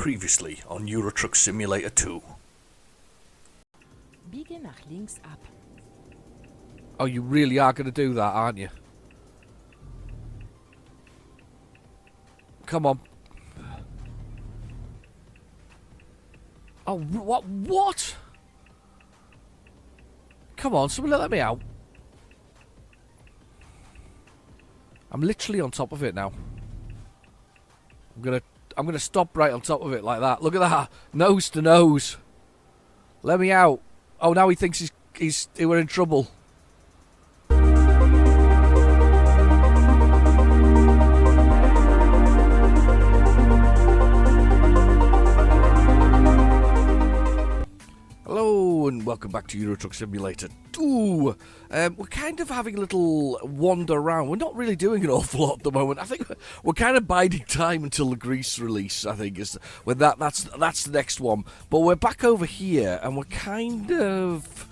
Previously on Euro Truck Simulator 2. Biege nach links ab. Oh, you really are going to do that, aren't you? Come on. Oh, what? What? Come on, someone let me out. I'm literally on top of it now. I'm gonna stop right on top of it like that. Look at that, nose to nose. Let me out. Oh, now he thinks we're in trouble. Hello and welcome back to Euro Truck Simulator 2. We're kind of having a little wander around. We're not really doing an awful lot at the moment. I think we're kind of biding time until the Greece release. I think is when that's the next one. But we're back over here and we're kind of,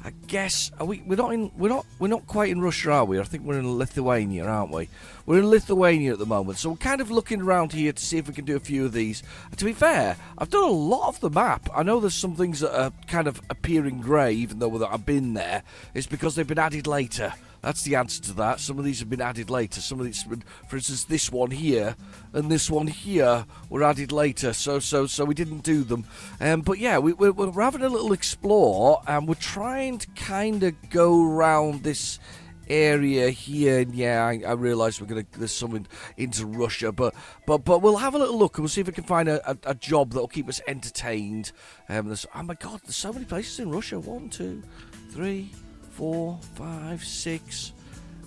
I guess, we're not quite in Russia, are we? I think we're in Lithuania, aren't we? We're in Lithuania at the moment, so we're kind of looking around here to see if we can do a few of these. And to be fair, I've done a lot of the map. I know there's some things that are kind of appearing grey, even though I've been there. It's because they've been added later. That's the answer to that. Some of these have been added later. Some of these have been, for instance, this one here and this one here were added later. So we didn't do them. But yeah, we're having a little explore, and we're trying to kind of go around this area here. And yeah, I realise there's some into Russia, but we'll have a little look and we'll see if we can find a job that'll keep us entertained. Oh my God, there's so many places in Russia. 1, 2, 3, 4, 5, 6,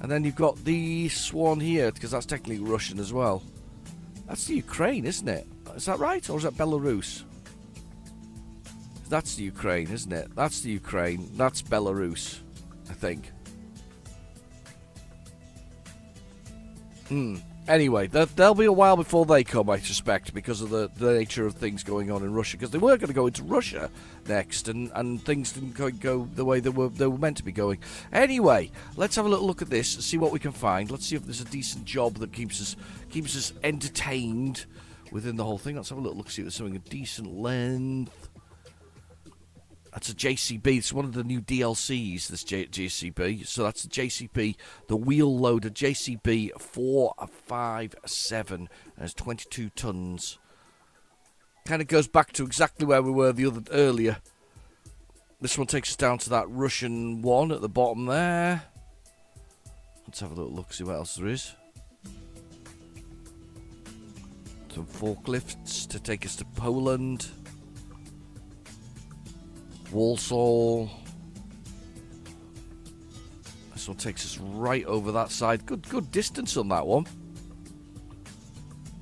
and then you've got this one here because that's technically Russian as well. That's the Ukraine, isn't it? Is that right, or is that Belarus? That's the Ukraine, isn't it? That's the Ukraine. That's Belarus, I think. Anyway, there'll be a while before they come, I suspect, because of the nature of things going on in Russia. Because they were going to go into Russia next, and things didn't go the way they were meant to be going. Anyway, let's have a little look at this and see what we can find. Let's see if there's a decent job that keeps us entertained within the whole thing. Let's have a little look, see if there's something of decent length. That's a JCB. It's one of the new DLCs, this JCB. So that's the JCB, the wheel loader JCB 457. And it's 22 tons. Kind of goes back to exactly where we were earlier. This one takes us down to that Russian one at the bottom there. Let's have a little look, see what else there is. Some forklifts to take us to Poland. Warsaw. This one takes us right over that side. Good distance on that one.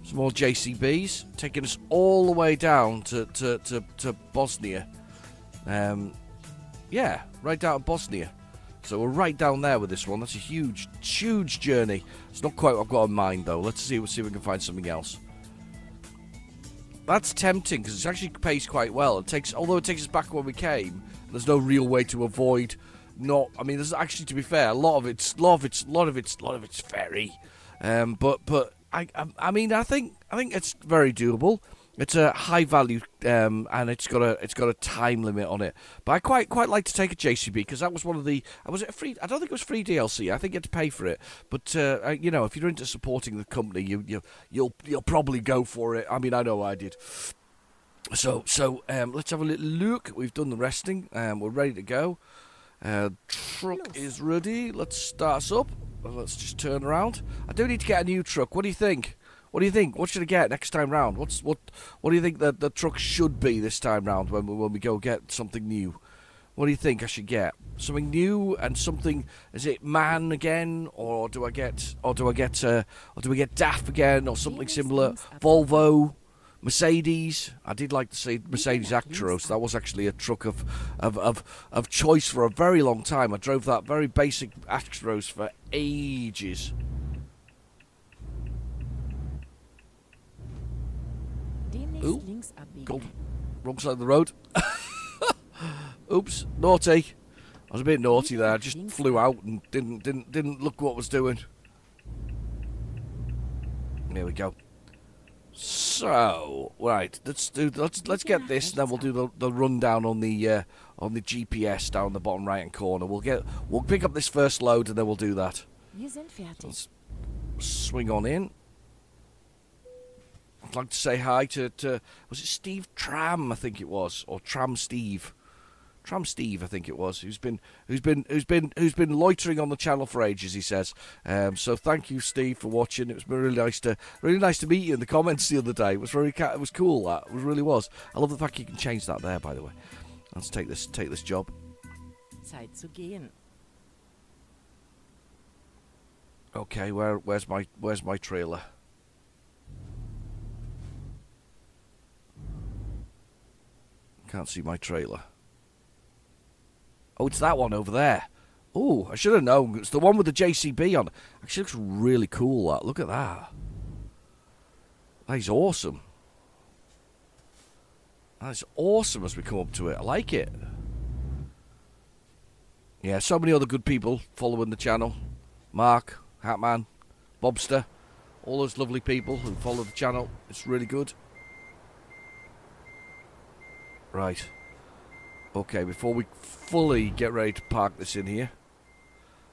Some more JCBs taking us all the way down to Bosnia. Yeah, right down to Bosnia. So we're right down there with this one. That's a huge journey. It's not quite what I've got in mind though. Let's see if we can find something else. That's tempting because it actually pays quite well. Although it takes us back when we came. There's no real way to avoid not. I mean, there's actually, to be fair, a lot of it's ferry. But I mean, I think it's very doable. It's a high value, and it's got a time limit on it. But I quite like to take a JCB because that was one of the. Was it a free? I don't think it was free DLC. I think you had to pay for it. But you know, if you're into supporting the company, you'll probably go for it. I mean, I know I did. So let's have a little look. We've done the resting. We're ready to go. Truck is ready. Let's start us up. Let's just turn around. I do need to get a new truck. What do you think? What do you think? What should I get next time round? What do you think that the truck should be this time round when we go get something new? What do you think I should get? Something new and something. Is it MAN again, or do I get DAF again, or something similar? Volvo, Mercedes. I did like to say Mercedes Actros. That was actually a truck of choice for a very long time. I drove that very basic Actros for ages. Ooh, God, wrong side of the road. Oops, naughty. I was a bit naughty there. I just flew out and didn't look what I was doing. There we go. So, right, let's get this, and then we'll do the rundown on the GPS down the bottom right hand corner. We'll pick up this first load, and then we'll do that. Wir sind fertig. Let's swing on in. I'd like to say hi to was it Steve Tram, I think it was, or Tram Steve, I think it was, who's been loitering on the channel for ages. He says, so thank you, Steve, for watching. It was really nice to meet you in the comments the other day. It was cool. That really was. I love the fact you can change that there. By the way, let's take this job. Zeit zu gehen. Okay, where's my trailer? Can't see my trailer. Oh, it's that one over there. Oh, I should have known. It's the one with the JCB on it. Actually, looks really cool, that. Look at that. That is awesome. That is awesome as we come up to it. I like it. Yeah, so many other good people following the channel. Mark, Hatman, Bobster. All those lovely people who follow the channel. It's really good. Right. Okay, before we fully get ready to park this in here,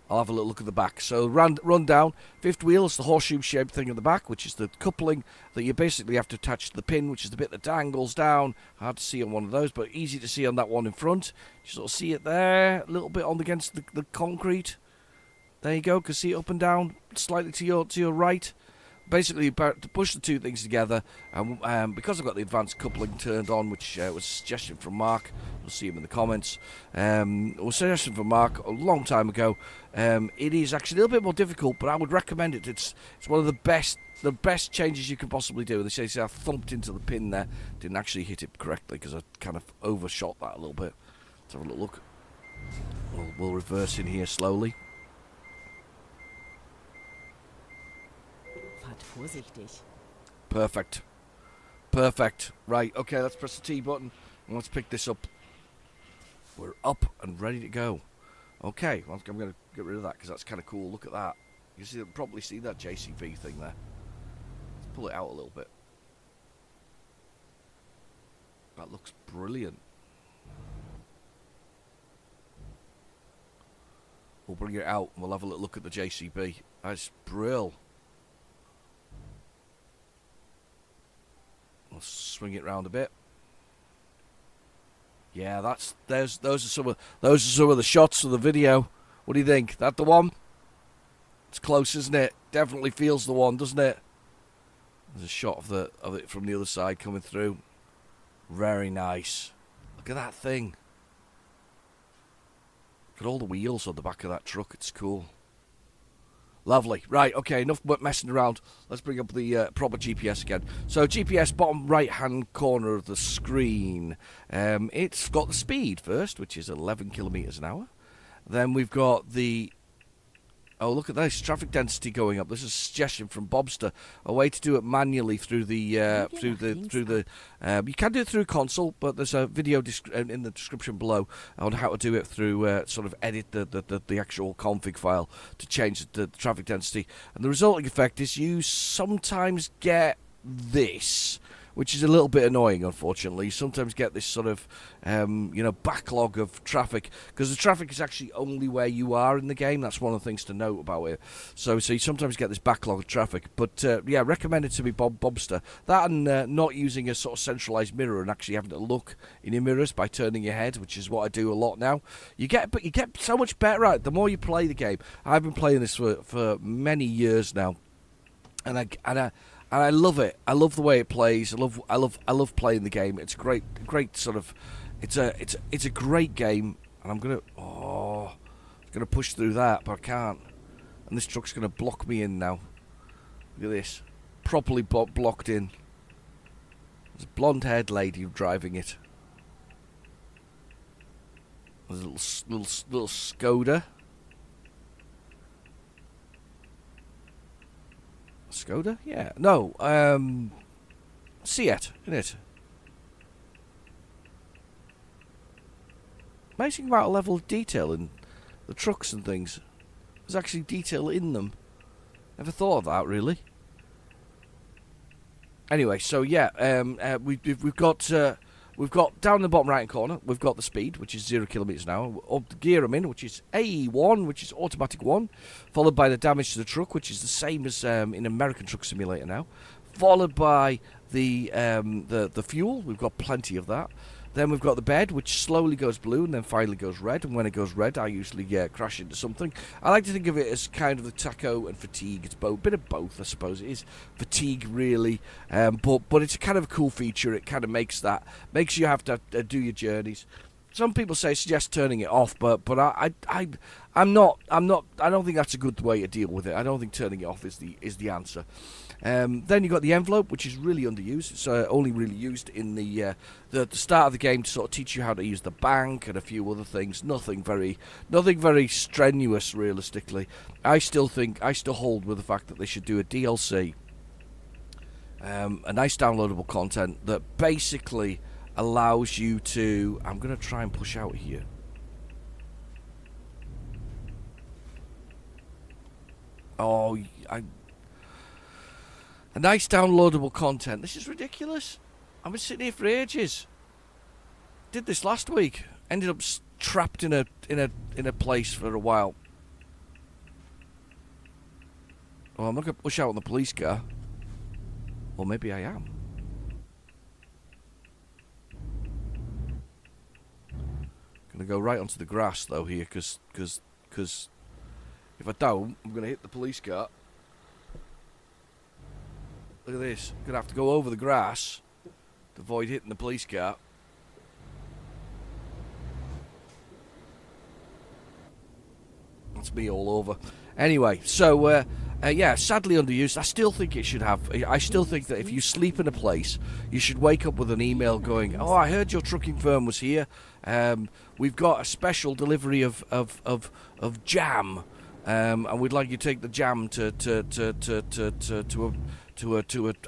I'll have a little look at the back. So run down. Fifth wheel is the horseshoe-shaped thing in the back, which is the coupling that you basically have to attach to the pin, which is the bit that dangles down. Hard to see on one of those, but easy to see on that one in front. You sort of see it there, a little bit on against the concrete. There you go. Can see it up and down, slightly to your right. Basically, about to push the two things together, and because I've got the advanced coupling turned on, which was a suggestion from Mark, you'll see him in the comments, was a suggestion from Mark a long time ago. It is actually a little bit more difficult, but I would recommend it. It's one of the best changes you can possibly do. They say I thumped into the pin there, didn't actually hit it correctly because I kind of overshot that a little bit. Let's have a little look. We'll reverse in here slowly. Vorsichtig. Perfect. Right, okay, let's press the T button and let's pick this up. We're up and ready to go. Okay, well, I'm going to get rid of that because that's kind of cool. Look at that. You probably see that JCB thing there. Let's pull it out a little bit. That looks brilliant. We'll bring it out and we'll have a little look at the JCB. That's brilliant. I'll swing it round a bit. Yeah, those are some of the shots of the video. What do you think? That the one? It's close, isn't it? Definitely feels the one, doesn't it? There's a shot of it from the other side coming through. Very nice. Look at that thing. Look at all the wheels on the back of that truck. It's cool. Lovely. Right, okay, enough messing around. Let's bring up the proper GPS again. So GPS, bottom right-hand corner of the screen. It's got the speed first, which is 11 kilometres an hour. Then we've got the... Oh, look at this, traffic density going up. This is a suggestion from Bobster, a way to do it manually through the you can do it through console, but there's a video in the description below on how to do it through sort of edit the actual config file to change the traffic density. And the resulting effect is you sometimes get this, which is a little bit annoying, unfortunately. You sometimes get this sort of, backlog of traffic, because the traffic is actually only where you are in the game. That's one of the things to note about it. So you sometimes get this backlog of traffic. But, recommended to be Bobster. That and not using a sort of centralised mirror and actually having to look in your mirrors by turning your head, which is what I do a lot now. You get so much better at it the more you play the game. I've been playing this for many years now. And I love it. I love the way it plays. I love playing the game. It's great sort of. It's a great game, and I'm gonna push through that, but I can't. And this truck's gonna block me in now. Look at this, properly blocked in. There's a blonde-haired lady driving it. There's a little Skoda. Skoda? Yeah. No, Seat, isn't it? Amazing amount of level of detail in the trucks and things. There's actually detail in them. Never thought of that, really. Anyway, so yeah, we've got down in the bottom right hand corner, we've got the speed, which is 0 kilometers an hour. Up the gear I'm in, which is A1, which is automatic 1, followed by the damage to the truck, which is the same as in American Truck Simulator now, followed by the fuel. We've got plenty of that. Then we've got the bed, which slowly goes blue and then finally goes red. And when it goes red, I usually crash into something. I like to think of it as kind of the taco and fatigue. It's a bit of both, I suppose. It is fatigue, really, but it's a kind of a cool feature. It kind of makes you have to do your journeys. Some people suggest turning it off, but I'm not. I don't think that's a good way to deal with it. I don't think turning it off is the answer. Then you've got the envelope, which is really underused. It's only really used in the start of the game to sort of teach you how to use the bank and a few other things. Nothing very strenuous, realistically. I still hold with the fact that they should do a DLC, a nice downloadable content that basically allows you to. I'm going to try and push out here. A nice downloadable content. This is ridiculous. I've been sitting here for ages. Did this last week. Ended up trapped in a place for a while. Well, I'm not going to push out on the police car. Or maybe I am. Going to go right onto the grass though here, because if I don't, I'm going to hit the police car. Look at this. I'm going to have to go over the grass to avoid hitting the police car. That's me all over. Anyway, so, sadly underused. I still think it should have. I still think that if you sleep in a place, you should wake up with an email going, "Oh, I heard your trucking firm was here. We've got a special delivery of jam, and we'd like you to take the jam to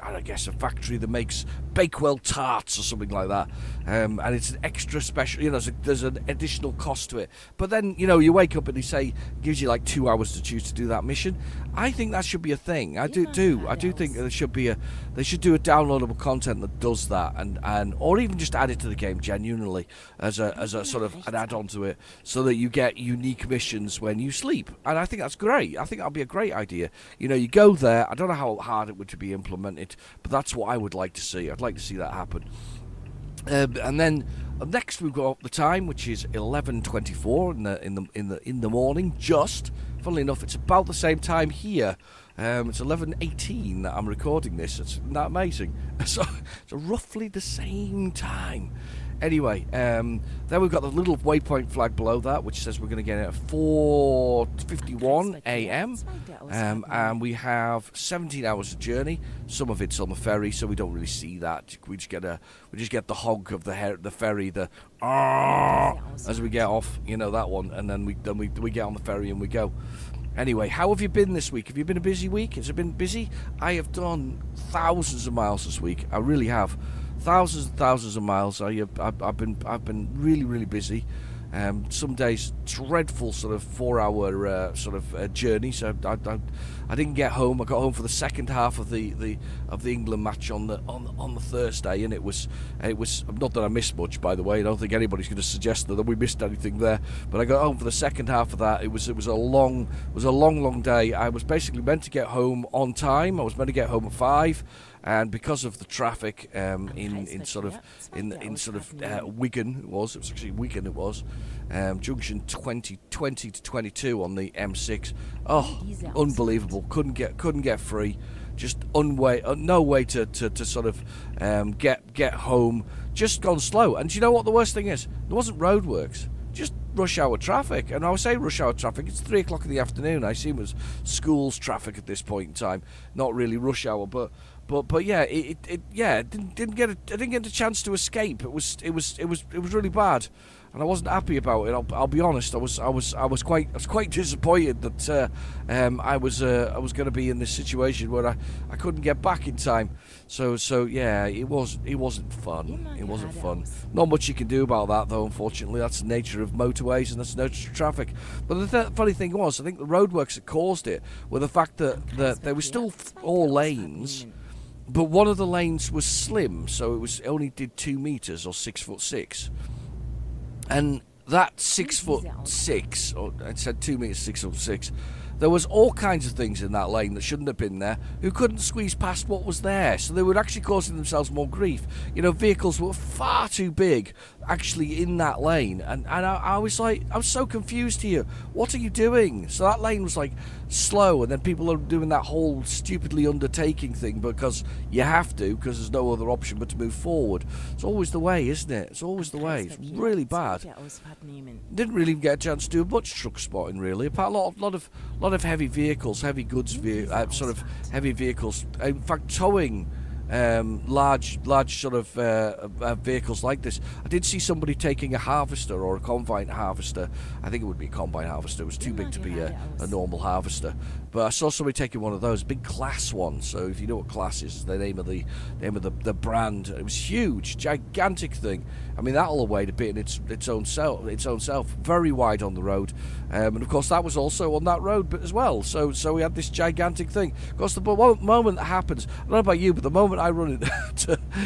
I guess a factory that makes Bakewell tarts or something like that, and it's an extra special, there's an additional cost to it. But then you wake up and they say it gives you like 2 hours to choose to do that mission. I think that should be a thing. I do think there should be they should do a downloadable content that does that, and or even just add it to the game genuinely as a sort of an add-on to it, so that you get unique missions when you sleep. And I think that's great. I think that'll be a great idea. You go there. I don't know how hard it would to be implemented, but that's what I would like to see. I'd like to see that happen. And then next we've got the time, which is 11:24 in the morning. Just funnily enough, it's about the same time here. It's 11:18 that I'm recording this. Isn't that amazing? So it's roughly the same time. Anyway, then we've got the little waypoint flag below that, which says we're going to get it at 4:51 a.m. And we have 17 hours of journey. Some of it's on the ferry, so we don't really see that. We just get the honk of the ferry, the as we get off, that one, and then we get on the ferry and we go. Anyway, how have you been this week? Have you been a busy week? Has it been busy? I have done thousands of miles this week. I really have. Thousands and thousands of miles. I've been really, really busy. Some days dreadful sort of 4-hour journey. So I didn't get home. I got home for the second half of the England match on the Thursday, and it was not that I missed much, by the way. I don't think anybody's going to suggest that we missed anything there. But I got home for the second half of that. It was a long day. I was basically meant to get home on time. I was meant to get home at 5. And because of the traffic in Wigan, it was actually Wigan. It was junction 20 to 22 on the M6. Oh, unbelievable! Couldn't get free. Just no way to sort of get home. Just gone slow. And do you know what the worst thing is? There wasn't roadworks. Just rush hour traffic. And I would say rush hour traffic. It's 3 o'clock in the afternoon. I assume it was schools traffic at this point in time. Not really rush hour, but yeah, it didn't get a chance to escape. It was really bad, and I wasn't happy about it. I'll be honest. I was quite disappointed that I was going to be in this situation where I couldn't get back in time. So yeah, it wasn't fun. It wasn't fun. Not much you can do about that, though. Unfortunately, that's the nature of motorways and that's the nature of traffic. But the funny thing was, I think the roadworks that caused it were the fact that there were still 4 lanes. but one of the lanes was slim, so it only did 2 meters or 6'6", and that 6'6", or it said 2 meters 6'6". There was all kinds of things in that lane that shouldn't have been there, who couldn't squeeze past what was there, so they were actually causing themselves more grief. You know, vehicles were far too big actually in that lane, and I was like, I was so confused here. What are you doing? So that lane was like slow, and then people are doing that whole stupidly undertaking thing because you have to, because there's no other option but to move forward. It's always the way, isn't it? It's always the way. It's really bad. Didn't really get a chance to do much truck spotting really, apart a lot of heavy vehicles, heavy goods, sort of heavy vehicles. In fact, towing large sort of vehicles like this. I did see somebody taking a harvester or a combine harvester. I think it would be a combine harvester. It was too big to be a normal harvester. But I saw somebody taking one of those, big Class one. So if you know what Class is, the name of the brand. It was huge, gigantic thing. I mean, that'll weigh a bit in its own self. Very wide on the road, and of course that was also on that road, but as well. So we had this gigantic thing. Of course, the moment that happens, I don't know about you, but the moment I run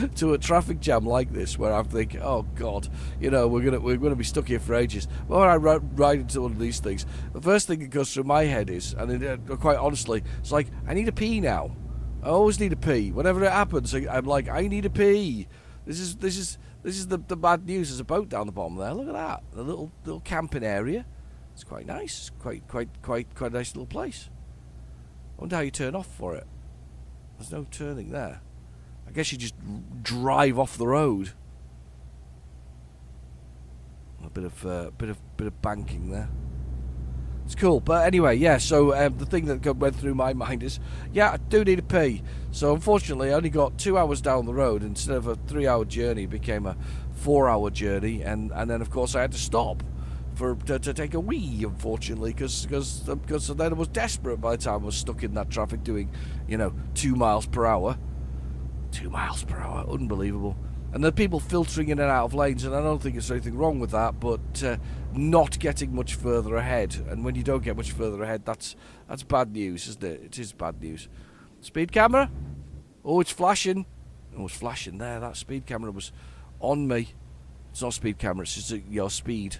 into a traffic jam like this, where I'm thinking, oh God, you know, we're gonna be stuck here for ages. When I ride into one of these things, the first thing that goes through my head is, and quite honestly, it's like, I need a pee now. I always need a pee. Whenever it happens, I'm like, I need a pee. This is the bad news. There's a boat down the bottom there. Look at that. The little camping area. It's quite nice. Quite a nice little place. I wonder how you turn off for it. There's no turning there. I guess you just drive off the road. A bit of banking there. It's cool, but anyway, yeah, so the thing that went through my mind is, yeah, I do need a pee. So unfortunately, I only got 2 hours down the road. Instead of a 3-hour journey, it became a 4-hour journey, and then, of course, I had to stop to take a wee, unfortunately, because then I was desperate by the time I was stuck in that traffic doing, 2 miles per hour. 2 miles per hour, unbelievable. And there are people filtering in and out of lanes, and I don't think there's anything wrong with that, but not getting much further ahead. And when you don't get much further ahead, that's bad news, isn't it? It is bad news. Speed camera? Oh, it's flashing. Oh, it's flashing there. That speed camera was on me. It's not a speed camera, it's just your speed.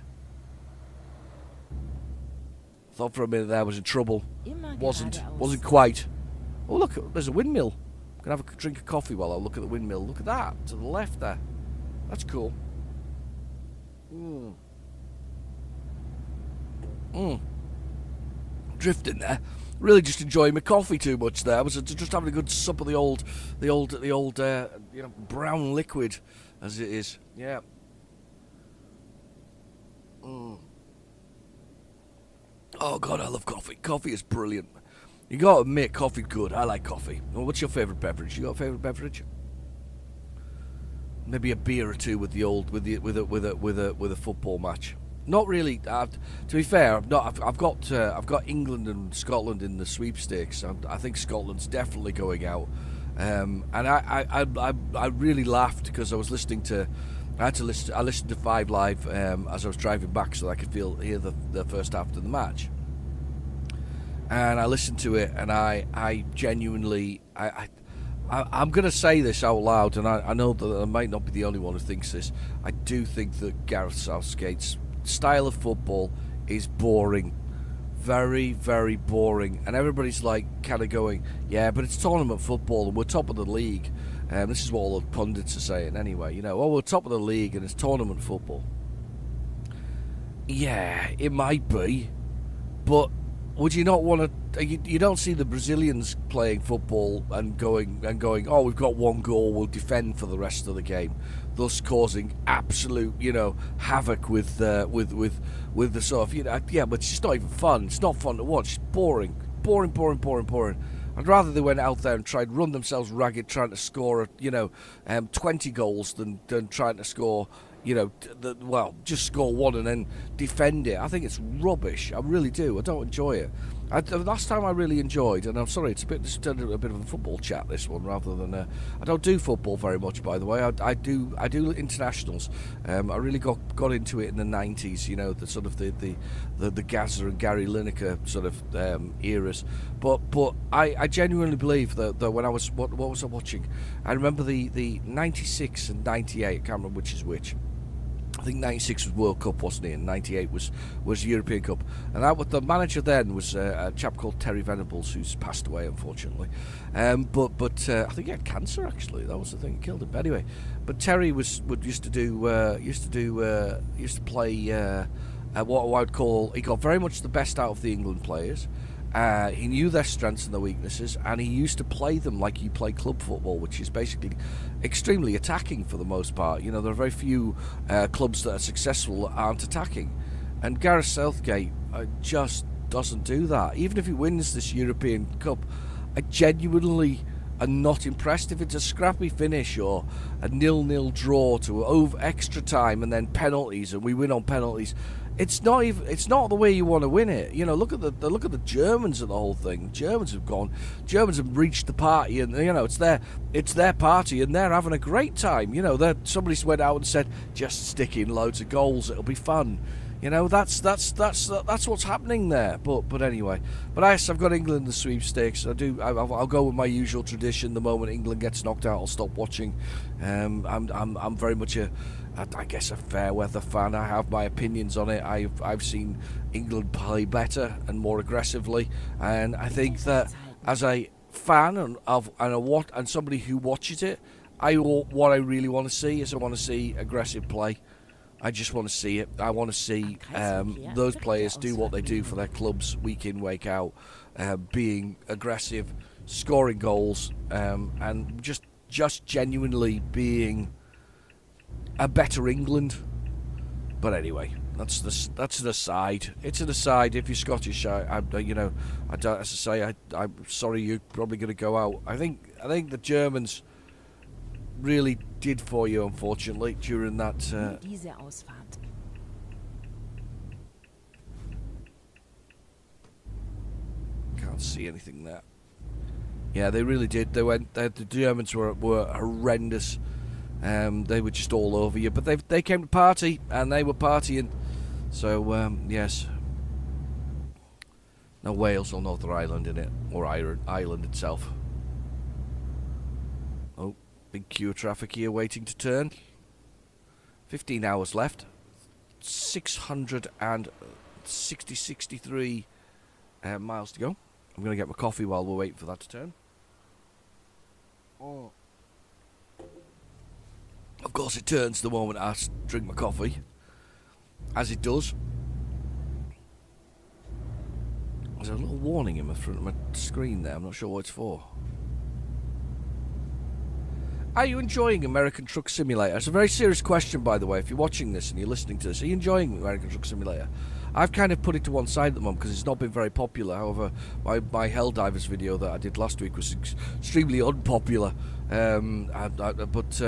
Thought for a minute there I was in trouble. Wasn't quite. Oh, look, there's a windmill. I'm going to have a drink of coffee while I look at the windmill. Look at that, to the left there. That's cool. Drifting there. Really just enjoying my coffee too much there. I was just having a good sup of the old brown liquid, as it is. Yeah. Oh God, I love coffee. Coffee is brilliant. You gotta admit, coffee's good. I like coffee. Well, what's your favourite beverage? You got a favourite beverage? Maybe a beer or two with a football match. Not really. To be fair, I've got England and Scotland in the sweepstakes. I think Scotland's definitely going out. And I really laughed because I listened to 5 Live as I was driving back so that I could hear the first half of the match. And I listened to it, and I genuinely, I'm going to say this out loud, and I know that I might not be the only one who thinks this. I do think that Gareth Southgate's style of football is boring. Very, very boring. And everybody's like kind of going, yeah, but it's tournament football, and we're top of the league. This is what all the pundits are saying anyway. We're top of the league, and it's tournament football. Yeah, it might be, but would you not want to? You don't see the Brazilians playing football and going, oh, we've got one goal, we'll defend for the rest of the game, thus causing absolute, havoc with the sort of, yeah, but it's just not even fun. It's not fun to watch. It's boring. I'd rather they went out there and tried run themselves ragged trying to score 20 goals than trying to score. Just score one and then defend it. I think it's rubbish. I really do. I don't enjoy it. The last time I really enjoyed, and I'm sorry, it's just a bit of a football chat, this one, rather than I don't do football very much, by the way. I do internationals. I really got into it in the 90s, you know, the sort of the Gazza and Gary Lineker sort of eras. But I genuinely believe that when I was what was I watching? I remember the 96 and 98. I can't remember which is which. I think 96 was World Cup, wasn't it? And 98 was European Cup. And the manager then was a chap called Terry Venables, who's passed away, unfortunately. But I think he had cancer, actually. That was the thing that killed him. But anyway, but Terry used to play what I would call. He got very much the best out of the England players. He knew their strengths and their weaknesses, and he used to play them like you play club football, which is basically extremely attacking for the most part. You know, there are very few clubs that are successful that aren't attacking, and Gareth Southgate just doesn't do that. Even if he wins this European Cup, I genuinely am not impressed. If it's a scrappy finish or a 0-0 draw to over extra time and then penalties, and we win on penalties, it's not the way you want to win it. You know, look at the Germans and the whole thing. Germans have reached the party, and you know it's their party, and they're having a great time. You know, somebody went out and said, just stick in loads of goals, it'll be fun. You know, that's what's happening there. But anyway, I've got England in the sweepstakes. I'll go with my usual tradition. The moment England gets knocked out, I'll stop watching. I'm very much a fair weather fan. I have my opinions on it. I've seen England play better and more aggressively, and I think that as a fan and somebody who watches it, what I really want to see is aggressive play. I just want to see it. I want to see those players do what they do for their clubs week in, week out, being aggressive, scoring goals, and just genuinely being a better England. But anyway, that's an aside. It's an aside. If you're Scottish, I'm sorry, you're probably going to go out. I think the Germans really did for you, unfortunately, during that. Diese Ausfahrt. Can't see anything there. Yeah, they really did. The Germans were horrendous. They were just all over you, but they came to party, and they were partying. So yes, no Wales or Northern Ireland in it, or Ireland itself. Oh, big queue of traffic here waiting to turn. 15 hours left. 63 miles to go. I'm going to get my coffee while we're waiting for that to turn. Oh. Of course, it turns the moment I drink my coffee, as it does. There's a little warning in the front of my screen there. I'm not sure what it's for. Are you enjoying American Truck Simulator? It's a very serious question, by the way, if you're watching this and you're listening to this. Are you enjoying American Truck Simulator? I've kind of put it to one side at the moment because it's not been very popular. However, my Helldivers video that I did last week was extremely unpopular. But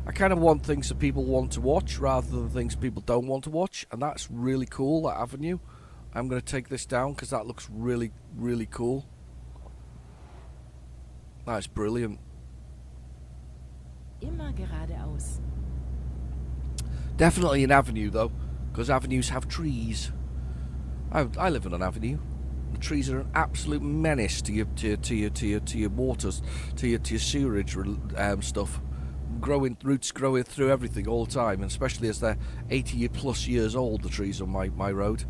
I kind of want things that people want to watch rather than things people don't want to watch, and that's really cool, that avenue. I'm going to take this down because that looks really, really cool. That's brilliant. Immer geradeaus. Definitely an avenue, though, because avenues have trees. I live on an avenue. The trees are an absolute menace to your waters, to your sewerage stuff. Roots growing through everything all the time, and especially as they're 80 plus years old. The trees on my road,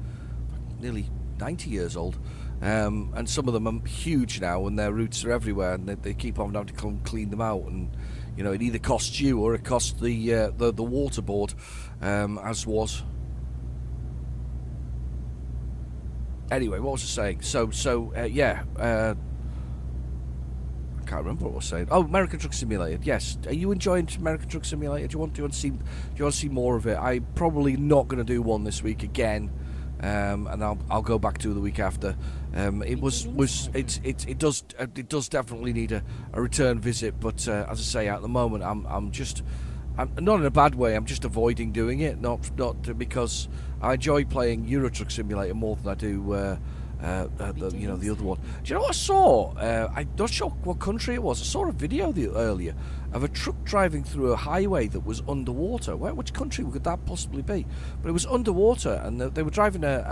nearly 90 years old, and some of them are huge now, and their roots are everywhere, and they keep on having to come clean them out, and you know it either costs you or it costs the water board, as was. Anyway, what was I saying? Yeah. I can't remember what I was saying. Oh, American Truck Simulator. Yes. Are you enjoying American Truck Simulator? Do you want to see more of it? I'm probably not going to do one this week again, and I'll go back to the week after. It does definitely need a return visit, but as I say, at the moment I'm not in a bad way. I'm just avoiding doing it, not because I enjoy playing Euro Truck Simulator more than I do the other one. Do you know what I saw? I'm not sure what country it was. I saw a video earlier of a truck driving through a highway that was underwater. Which country could that possibly be? But it was underwater, and they were driving it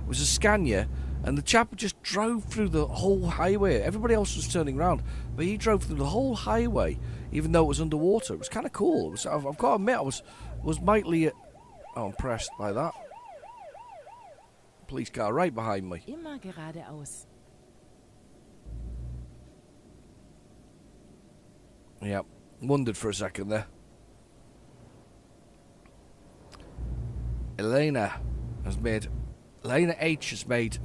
was a Scania, and the chap just drove through the whole highway. Everybody else was turning around, but he drove through the whole highway, even though it was underwater. It was kind of cool. I've got to admit, I was mightily impressed by that. Police car right behind me. Immer geradeaus. Yeah, wondered for a second there. Elena H has made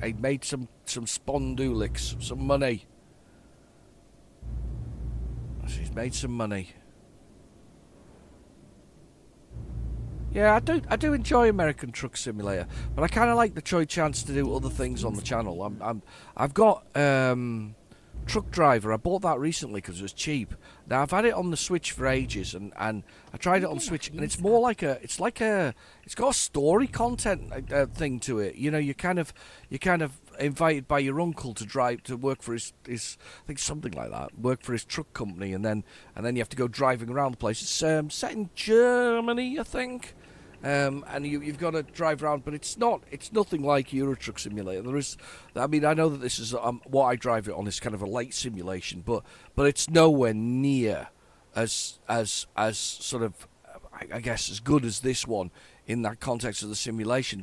some spondulics, some money. She's made some money. Yeah, I do enjoy American Truck Simulator, but I kind of like the chance to do other things on the channel. I've got Truck Driver. I bought that recently because it was cheap. Now I've had it on the Switch for ages, and I tried it on Switch, and it's more like it's got a story content thing to it. You know, you're kind of invited by your uncle to work for his I think something like that, work for his truck company, and then you have to go driving around the place. It's set in Germany, I think. And you've got to drive around, but it's nothing like Euro Truck Simulator. I know that this is what I drive it on is kind of a light simulation, but it's nowhere near as sort of, I guess, as good as this one in that context of the simulation.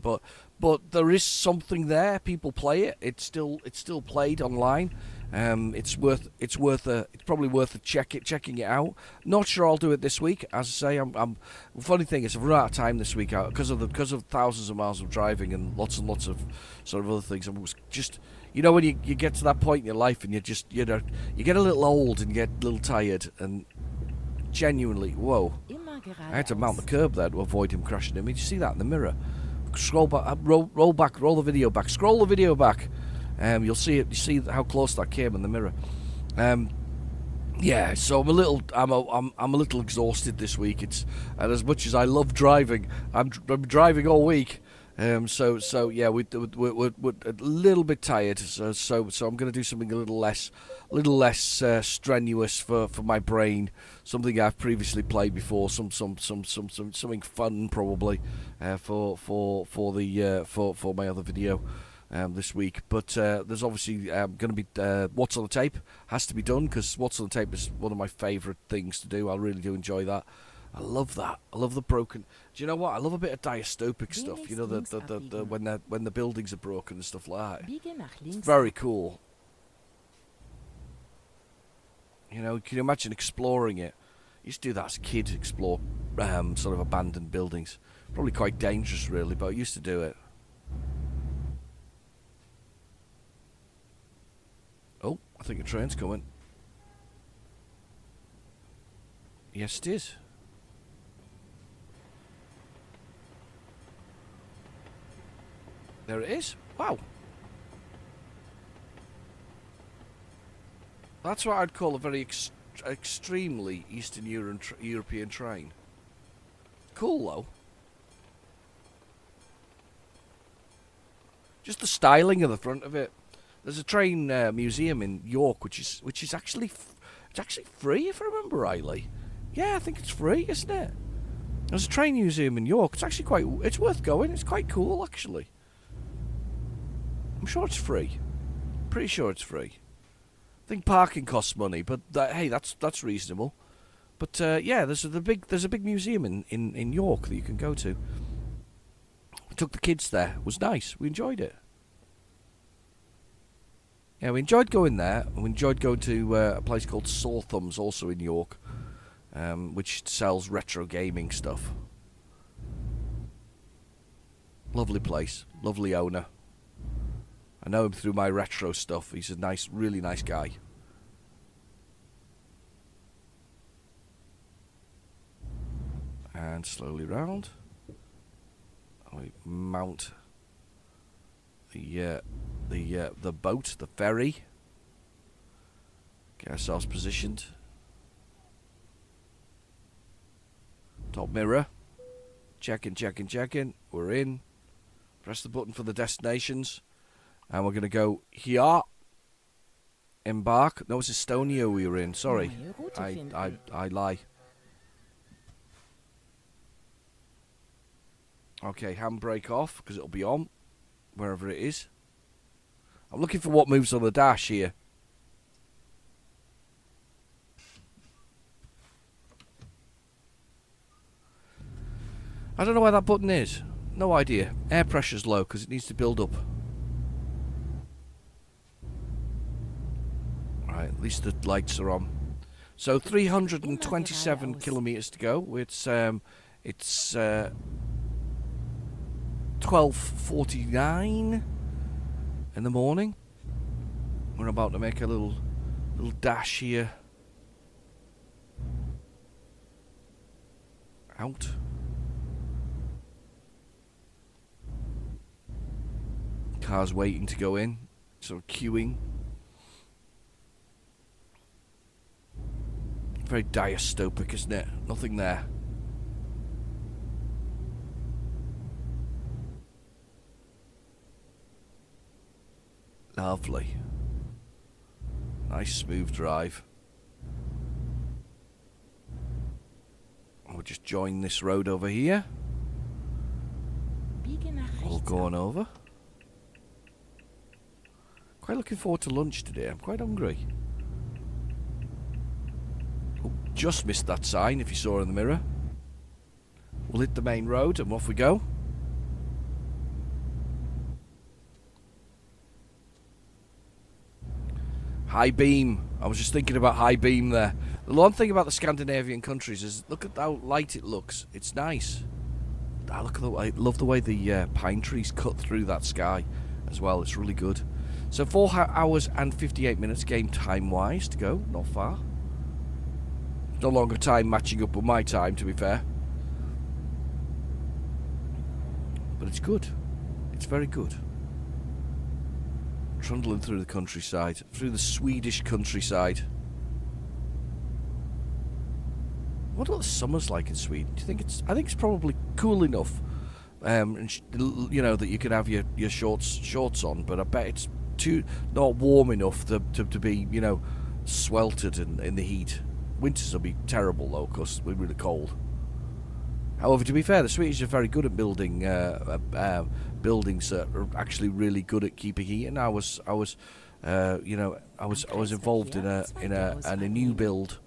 But there is something there. People play it. It's still played online. It's probably worth checking it out. Not sure I'll do it this week. As I say, the funny thing is I've run out of time this week out because of thousands of miles of driving and lots of sort of other things. I was just, when you get to that point in your life and you just, you get a little old and you get a little tired, and genuinely, whoa, I had to mount the curb there to avoid him crashing into me. Did you see that in the mirror? Scroll back, roll the video back, scroll the video back. You'll see it. You see how close that came in the mirror. Yeah, so I'm a little exhausted this week. And as much as I love driving, I'm driving all week. So yeah, we're a little bit tired. So I'm going to do something a little less strenuous for my brain. Something I've previously played before. Something fun probably for my other video. This week, but there's obviously going to be What's on the Tape has to be done, because What's on the Tape is one of my favourite things to do. I really do enjoy that. I love that. I love the broken. Do you know what? I love a bit of dystopic stuff. You know, the when the buildings are broken and stuff like that. It's very cool. You know, can you imagine exploring it? I used to do that as a kid, explore sort of abandoned buildings. Probably quite dangerous, really, but I used to do it. Oh, I think a train's coming. Yes, it is. There it is. Wow. That's what I'd call a very extremely Eastern European train. Cool, though. Just the styling of the front of it. There's a train museum in York, which is actually free, if I remember rightly. Yeah, I think it's free, isn't it? There's a train museum in York. It's actually it's worth going. It's quite cool, actually. I'm sure it's free. Pretty sure it's free. I think parking costs money, but hey, that's reasonable. But yeah, there's a big museum in York that you can go to. We took the kids there. It was nice. We enjoyed it. Yeah, we enjoyed going there. We enjoyed going to a place called Sore Thumbs, also in York, which sells retro gaming stuff. Lovely place, lovely owner. I know him through my retro stuff. He's a really nice guy. And slowly round. We mount the boat, the ferry. Get ourselves positioned. Top mirror. Checking. We're in. Press the button for the destinations. And we're going to go here. Embark. No, it's Estonia we were in. Sorry. Neue Route I finden. lie. Okay, handbrake off, because it'll be on, wherever it is. I'm looking for what moves on the dash here. I don't know where that button is. No idea. Air pressure's low, because it needs to build up. Right, at least the lights are on. So 327 kilometers to go. It's 12:49 in the morning. We're about to make a little dash here. Out. Cars waiting to go in, sort of queuing. Very dystopic, isn't it? Nothing there. Lovely. Nice smooth drive. We'll just join this road over here. Biege nach All rechts going ab. over. Quite looking forward to lunch today. I'm quite hungry. Oh, just missed that sign if you saw it in the mirror. We'll hit the main road and off we go. High beam. I was just thinking about high beam there. The one thing about the Scandinavian countries is look at how light it looks. It's nice. I love the way the pine trees cut through that sky as well. It's really good. So 4 hours and 58 minutes game time wise to go. Not far. No longer time matching up with my time, to be fair. But it's good. It's very good. Trundling through the countryside, through the Swedish countryside. What are the summers like in Sweden? Do you think it's? I think it's probably cool enough, and you know that you can have your shorts on. But I bet it's not warm enough to be sweltered in the heat. Winters will be terrible though, because we're really cold. However, to be fair, the Swedish are very good at building buildings that are actually really good at keeping heat. And I was involved in a new build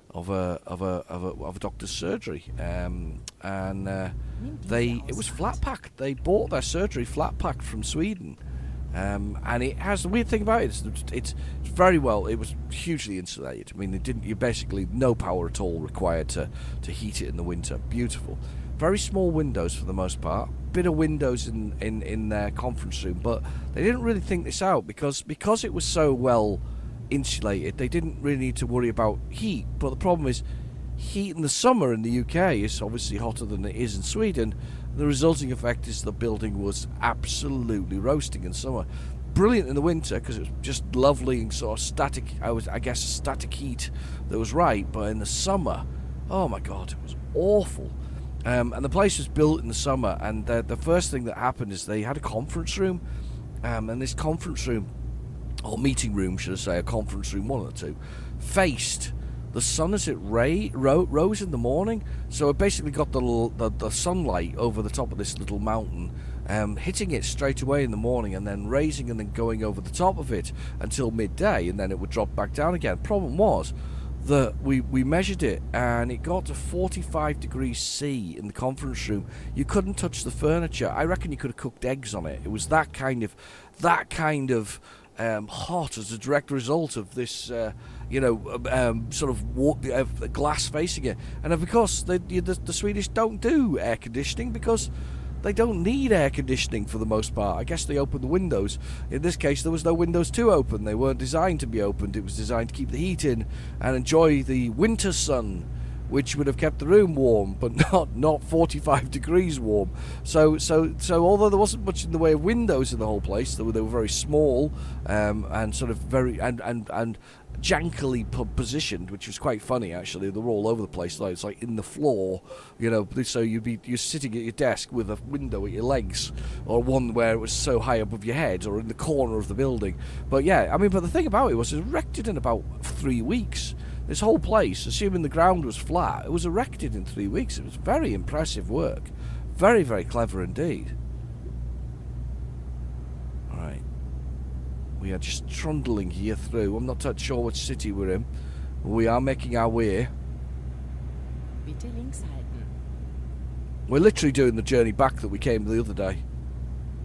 of a doctor's surgery, and it was flat packed. They bought their surgery flat packed from Sweden. And it has the weird thing about it is it's very well. It was hugely insulated. I mean, you basically no power at all required to heat it in the winter. Beautiful, very small windows for the most part. Bit of windows in their conference room, but they didn't really think this out because it was so well insulated. They didn't really need to worry about heat. But the problem is, heat in the summer in the UK is obviously hotter than it is in Sweden. The resulting effect is the building was absolutely roasting in summer. Brilliant in the winter because it was just lovely and sort of static. I guess static heat that was right. But in the summer, oh my God, it was awful. And the place was built in the summer. And the first thing that happened is they had a conference room. And this conference room, or meeting room, should I say, a conference room, one of the two, faced the sun as it rose in the morning. So it basically got the sunlight over the top of this little mountain, hitting it straight away in the morning and then raising and then going over the top of it until midday, and then it would drop back down again. Problem was that we measured it and it got to 45 degrees C in the conference room. You couldn't touch the furniture. I reckon you could have cooked eggs on it. It was that kind of hot as a direct result of this, sort of glass facing it. And of course, the Swedish don't do air conditioning because they don't need air conditioning for the most part. I guess they open the windows. In this case, there was no windows to open. They weren't designed to be opened. It was designed to keep the heat in and enjoy the winter sun which would have kept the room warm, but not 45 degrees warm. So although there wasn't much in the way of windows in the whole place, they were very small and sort of very and jankily positioned, which was quite funny actually. They were all over the place, like it's like in the floor, you know. So you're sitting at your desk with a window at your legs, or one where it was so high above your head, or in the corner of the building. But yeah, I mean, but the thing about it was erected in about 3 weeks. This whole place, assuming the ground was flat, it was erected in 3 weeks. It was very impressive work, very, very clever indeed. All right. We are just trundling here through. I'm not sure which city we're in. We are making our way. Bitte links halten. We're literally doing the journey back that we came the other day.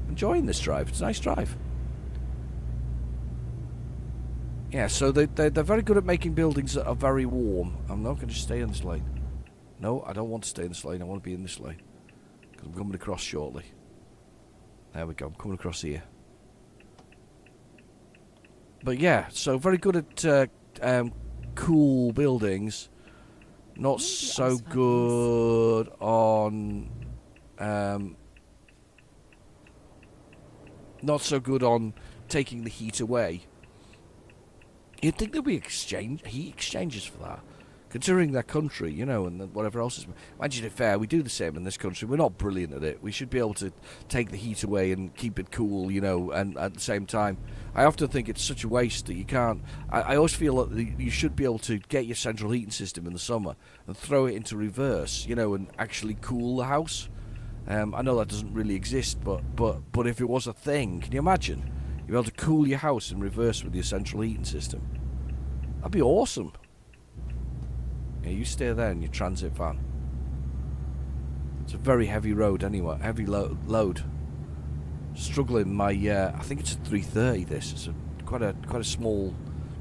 Enjoying this drive. It's a nice drive. Yeah, so they're very good at making buildings that are very warm. I'm not going to stay in this lane. No, I don't want to stay in this lane. I want to be in this lane. Because I'm coming across shortly. There we go. I'm coming across here. But yeah, so very good at cool buildings. Not so good on taking the heat away. You'd think there'd be heat exchanges for that, considering their country, you know, and whatever else is. Imagine it fair. We do the same in this country. We're not brilliant at it. We should be able to take the heat away and keep it cool, you know, and at the same time, I often think it's such a waste that you can't. I always feel that you should be able to get your central heating system in the summer and throw it into reverse, you know, and actually cool the house. I know that doesn't really exist, but if it was a thing, can you imagine? You're able to cool your house in reverse with your central heating system. That'd be awesome. Yeah, you stay there in your transit van. It's a very heavy road anyway, heavy load. Struggling my, I think it's a 330 this. It's quite a small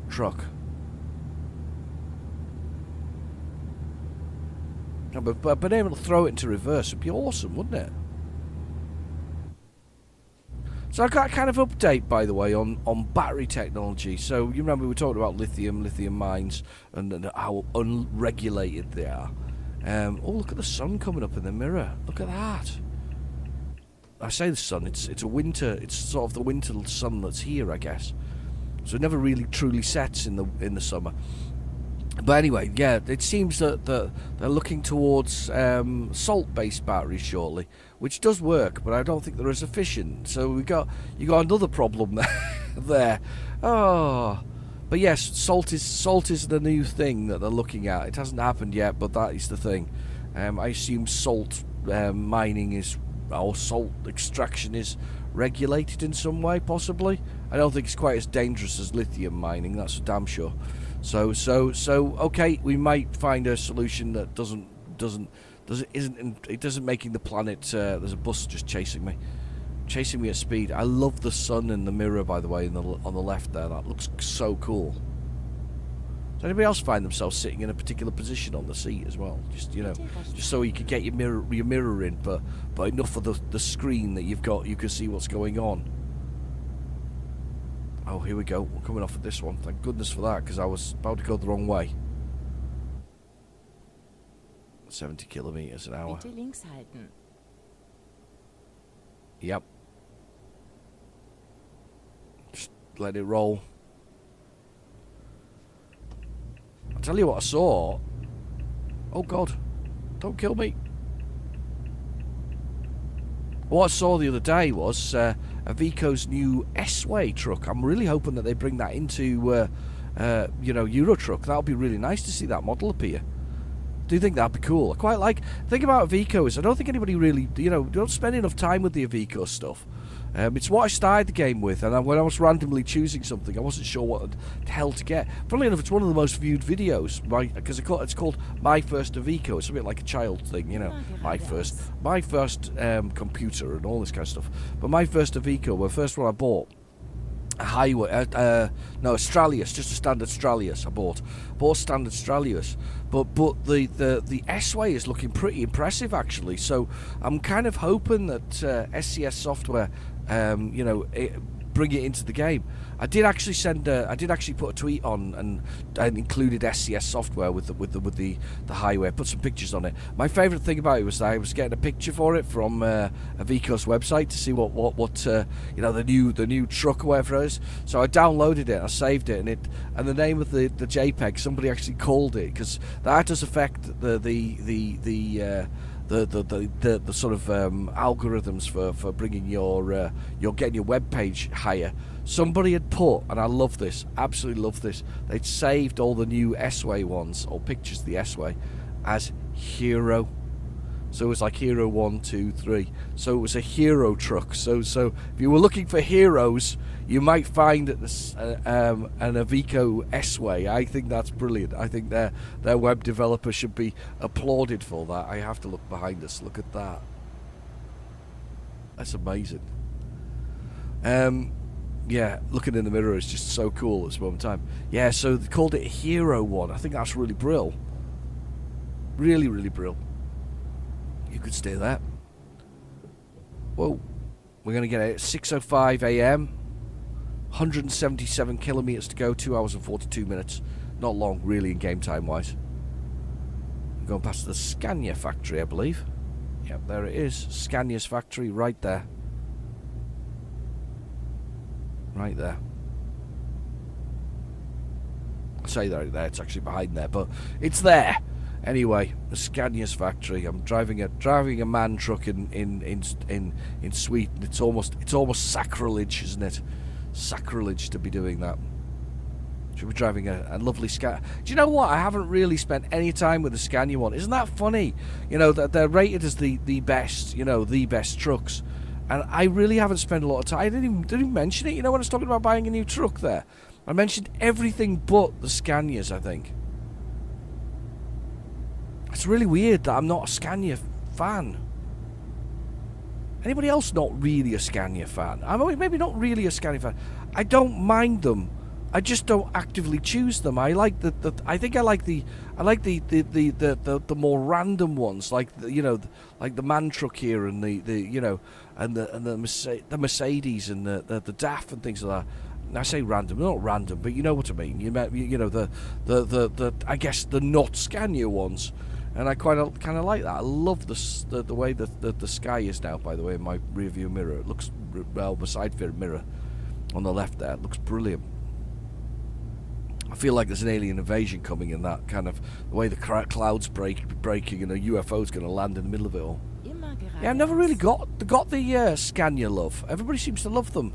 truck. No, but being able to throw it into reverse would be awesome, wouldn't it? So I got a kind of update, by the way, on battery technology. So you remember we were talking about lithium mines, and how unregulated they are. Oh, look at the sun coming up in the mirror. Look at that. I say the sun. It's a winter. It's sort of the winter sun that's here, I guess. So it never really truly sets in the summer. But anyway, yeah, it seems that they're looking towards salt-based batteries shortly, which does work, but I don't think they're as efficient. So you got another problem there. Oh, but yes, salt is the new thing that they're looking at. It hasn't happened yet, but that is the thing. I assume salt mining or salt extraction is regulated in some way, possibly. I don't think it's quite as dangerous as lithium mining. That's for damn sure. So okay, we might find a solution that isn't making the planet. There's a bus just chasing me at speed. I love the sun in the mirror, by the way, on the left there. That looks so cool. Does anybody else find themselves sitting in a particular position on the seat as well? Just, you know, just so you can get your mirror in, but enough of the screen that you've got, you can see what's going on. Oh, here we go. We're coming off at this one. Thank goodness for that, because I was about to go the wrong way. 70 kilometers an hour. Bitte links halten. Yep. Just let it roll. I'll tell you what I saw. Oh God, don't kill me. What I saw the other day was Iveco's new S-Way truck. I'm really hoping that they bring that into, you know, Euro Truck. That would be really nice to see that model appear. Do you think that'd be cool? I quite like. The thing about Iveco is I don't think anybody really, you know, don't spend enough time with the Iveco stuff. It's what I started the game with, and when I was randomly choosing something, I wasn't sure what the hell to get. Funnily enough, it's one of the most viewed videos, because it's called My First Iveco. It's a bit like a child thing, you know, my first computer and all this kind of stuff. But My First Iveco, the first one I bought, a highway, no, Stralius, just a standard Stralius. I bought a standard Stralius, but the S-Way is looking pretty impressive actually. So I'm kind of hoping that SCS Software, you know, bring it into the game. I did actually put a tweet on and included SCS software with the highway. I put some pictures on it. My favourite thing about it was that I was getting a picture for it from Avico's website to see what the new truck or whatever it is. So I downloaded it, I saved it, and the name of the JPEG, somebody actually called it, because that does affect the sort of algorithms for bringing your getting your web page higher. Somebody had put, and I love this, absolutely love this, they'd saved all the new S-Way ones, or pictures of the S-Way, as Hero. So it was like Hero 1, 2, 3. So it was a hero truck. So if you were looking for heroes, you might find an Avico S-Way. I think that's brilliant. I think their web developer should be applauded for that. I have to look behind us. Look at that. That's amazing. Yeah, looking in the mirror is just so cool at this moment in time. Yeah, so they called it Hero 1. I think that's really brill. Really, really brill. You could stay there. Whoa. We're going to get it at 6:05 a.m. 177 kilometres to go, 2 hours and 42 minutes. Not long, really, in game time-wise. I'm going past the Scania factory, I believe. Yep, there it is. Scania's factory, right there. Right there. I say that there, it's actually behind there, but it's there. Anyway, the Scania's factory. I'm driving a man truck in Sweden. It's almost sacrilege, isn't it? Sacrilege to be doing that. Should be driving a lovely Scania. Do you know what? I haven't really spent any time with the Scania one. Isn't that funny? You know, they're rated as the best. You know, the best trucks. And I really haven't spent a lot of time. I didn't even mention it. You know, when I was talking about buying a new truck there, I mentioned everything but the Scanias, I think. It's really weird that I'm not a Scania fan. Anybody else not really a Scania fan? I'm maybe not really a Scania fan. I don't mind them. I just don't actively choose them. I like I think I like the more random ones, like like the man truck here and the Mercedes and the DAF and things like that. And I say random, not random, but you know what I mean. You know the I guess the not Scania ones. And I kind of like that. I love the way the sky is now, by the way, in my rear view mirror. It looks, well, the side view mirror on the left there, it looks brilliant. I feel like there's an alien invasion coming in that kind of, the way the clouds breaking and a UFO's going to land in the middle of it all. Yeah, I've never really got the Scania love. Everybody seems to love them.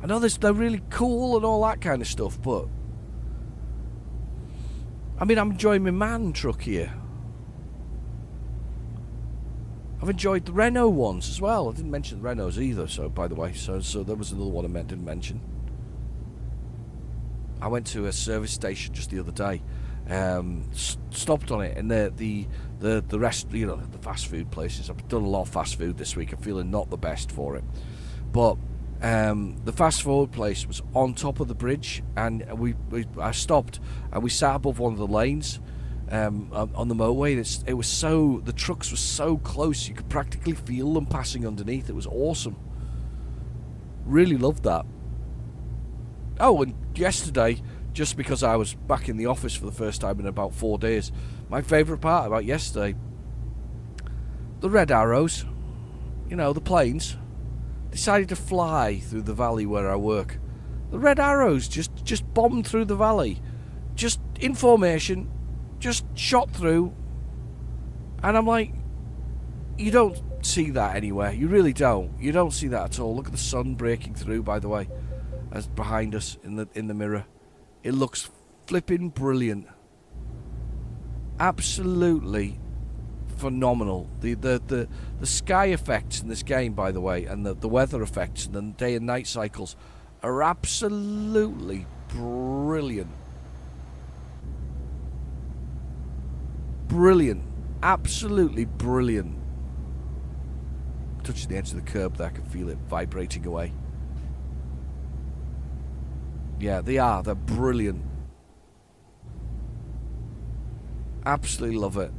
I know they're really cool and all that kind of stuff, but I mean, I'm enjoying my man truck here. I've enjoyed the Renault ones as well. I didn't mention the Renaults either, so by the way, so there was another one I didn't mention. I went to a service station just the other day, stopped on it, and the rest, you know, the fast food places. I've done a lot of fast food this week. I'm feeling not the best for it, but the fast food place was on top of the bridge, and I stopped and we sat above one of the lanes. On the motorway, the trucks were so close you could practically feel them passing underneath. It was awesome. Really loved that. Oh, and yesterday, just because I was back in the office for the first time in about 4 days, my favourite part about yesterday, the red arrows, you know, the planes, decided to fly through the valley where I work. The red arrows just bombed through the valley, just in formation. Just shot through, and I'm like, you don't see that anywhere. You really don't. You don't see that at all. Look at the sun breaking through, by the way, as behind us in the mirror. It looks flipping brilliant. Absolutely phenomenal. The sky effects in this game, by the way, and the weather effects and the day and night cycles are absolutely brilliant. Brilliant. Absolutely brilliant. Touching the edge of the curb there, I can feel it vibrating away. Yeah, they're brilliant. Absolutely love it.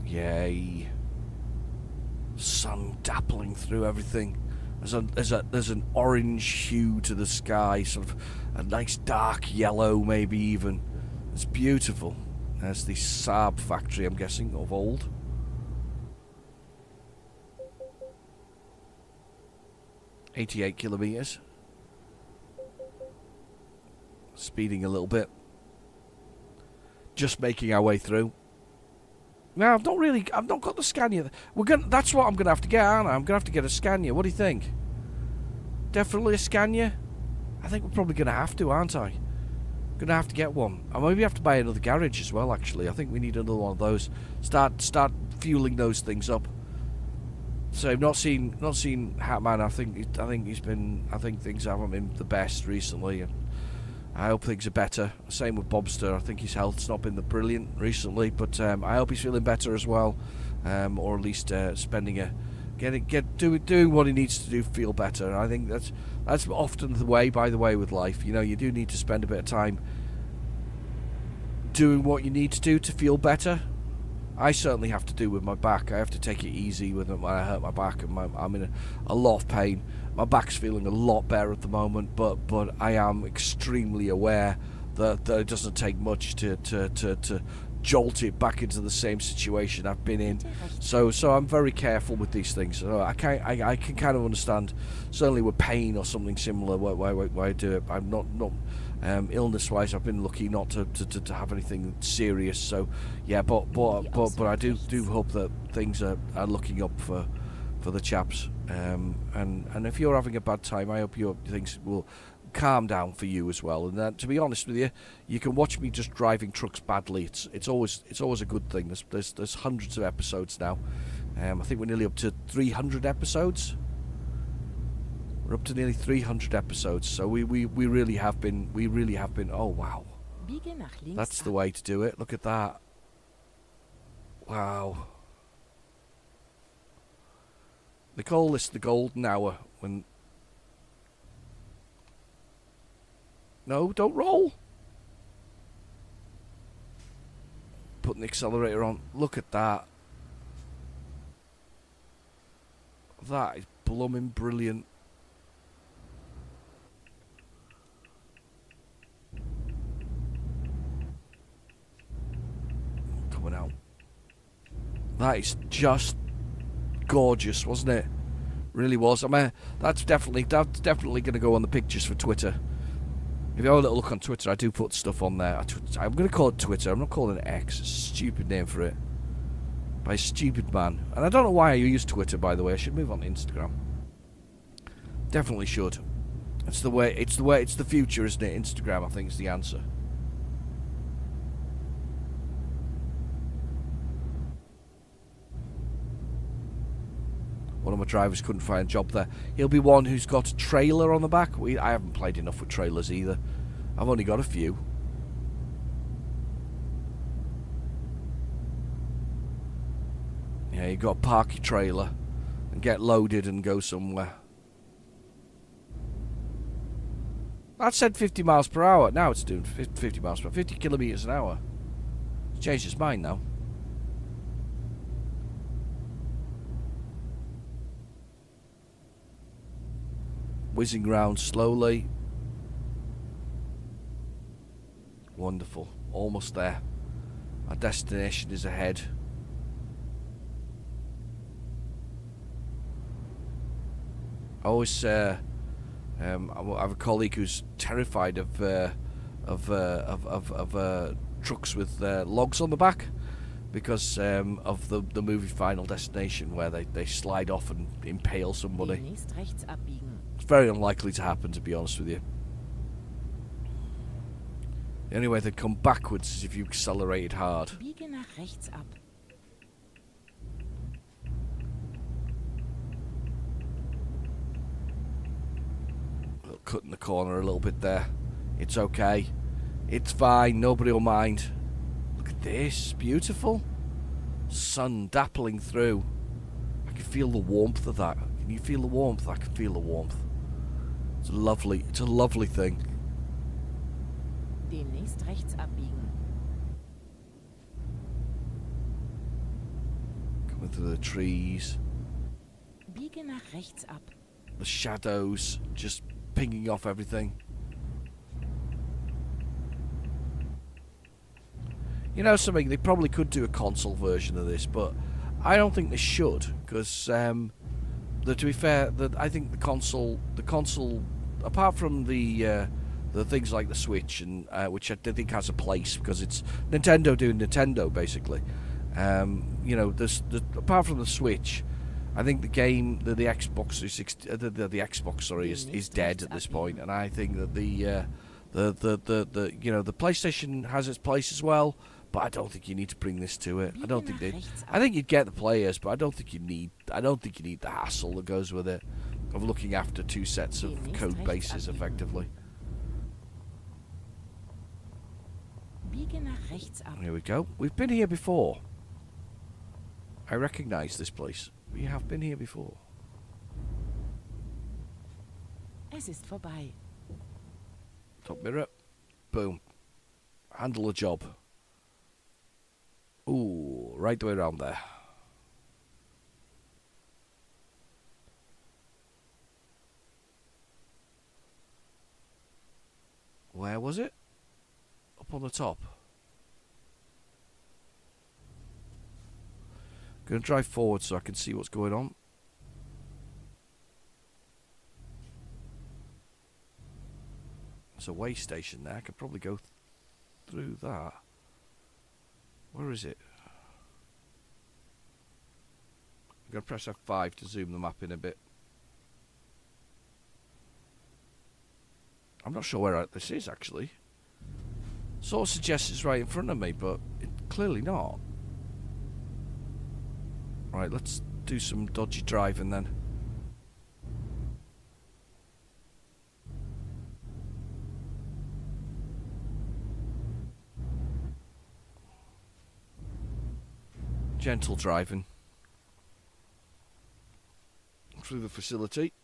Yay. sun dappling through everything. There's an orange hue to the sky, sort of a nice dark yellow, maybe even. It's beautiful. There's the Saab factory, I'm guessing, of old. .88 kilometers. Speeding a little bit. Just making our way through. Now, I've not got the Scania. That's what I'm gonna have to get, aren't I? I'm gonna have to get a Scania. What do you think? Definitely a Scania? I think we're probably gonna have to, aren't I? Gonna have to get one. I maybe have to buy another garage as well, actually. I think we need another one of those. Start fueling those things up. So I've not seen Hatman. I think things haven't been the best recently, and I hope things are better. Same with Bobster. I think his health's not been the brilliant recently, but I hope he's feeling better as well, or at least doing what he needs to do, feel better. And I think that's often the way. By the way, with life, you do need to spend a bit of time doing what you need to do to feel better. I certainly have to do with my back. I have to take it easy with it when I hurt my back, and I'm in a lot of pain. My back's feeling a lot better at the moment, but I am extremely aware that it doesn't take much to jolt it back into the same situation I've been in. So I'm very careful with these things. So I can kind of understand, certainly with pain or something similar, why I do it. I'm not illness-wise, I've been lucky not to have anything serious. So yeah, but I do hope that things are looking up for the chaps. And if you're having a bad time, I hope your things will calm down for you as well. And to be honest with you, you can watch me just driving trucks badly. It's always a good thing. There's hundreds of episodes now. I think we're nearly up to 300 episodes. We're up to nearly 300 episodes. So we really have been. Oh wow, that's the way to do it. Look at that. Wow. They call this the golden hour when... No, don't roll. Putting the accelerator on. Look at that. That is blooming brilliant. Coming out. That is just gorgeous, wasn't it? Really was. I mean, that's definitely going to go on the pictures for Twitter. If you have a little look on Twitter, I do put stuff on there. I'm going to call it Twitter. I'm not calling it X. It's a stupid name for it. By a stupid man. And I don't know why I use Twitter, by the way. I should move on to Instagram. Definitely should. It's the future, isn't it? Instagram, I think, is the answer. One of my drivers couldn't find a job there. He'll be one who's got a trailer on the back. I haven't played enough with trailers either. I've only got a few. Yeah, you've got to park your trailer and get loaded and go somewhere. That said 50 miles per hour. Now it's doing 50 miles per hour. 50 kilometers an hour. It's changed its mind now. Whizzing round slowly. Wonderful. Almost there. Our destination is ahead. I always I have a colleague who's terrified of trucks with logs on the back because of the movie Final Destination, where they slide off and impale somebody. It's very unlikely to happen, to be honest with you. The only way they'd come backwards is if you accelerated hard. Biege nach rechts ab. Cut in the corner a little bit there. It's okay. It's fine. Nobody will mind. Look at this. Beautiful. Sun dappling through. I can feel the warmth of that. Can you feel the warmth? I can feel the warmth. It's lovely. It's a lovely thing. Demnächst rechts abbiegen. Coming through the trees. nach rechts ab. The shadows just pinging off everything. You know something, they probably could do a console version of this, but I don't think they should, because to be fair, I think the console, apart from the things like the Switch, and which I think has a place because it's Nintendo doing Nintendo basically. You know, apart from the Switch, I think the game, the Xbox 360, the Xbox, sorry, is dead at this point, and I think that the you know, the PlayStation has its place as well. But I don't think you need to bring this to it. I don't think they. I think you'd get the players, but I don't think you need. I don't think you need the hassle that goes with it of looking after two sets of code bases effectively. Biege nach rechts ab. Here we go. We've been here before. I recognise this place. We have been here before. Es ist vorbei. Top mirror. Boom. Handle the job. Ooh, right the way around there. Where was it? Up on the top. Gonna drive forward so I can see what's going on. There's a way station there. I could probably go through that. Where is it? I'm going to press F5 to zoom the map in a bit. I'm not sure where this is actually. Sort of suggests it's right in front of me, but it's clearly not. Right, let's do some dodgy driving then. Gentle driving through the facility.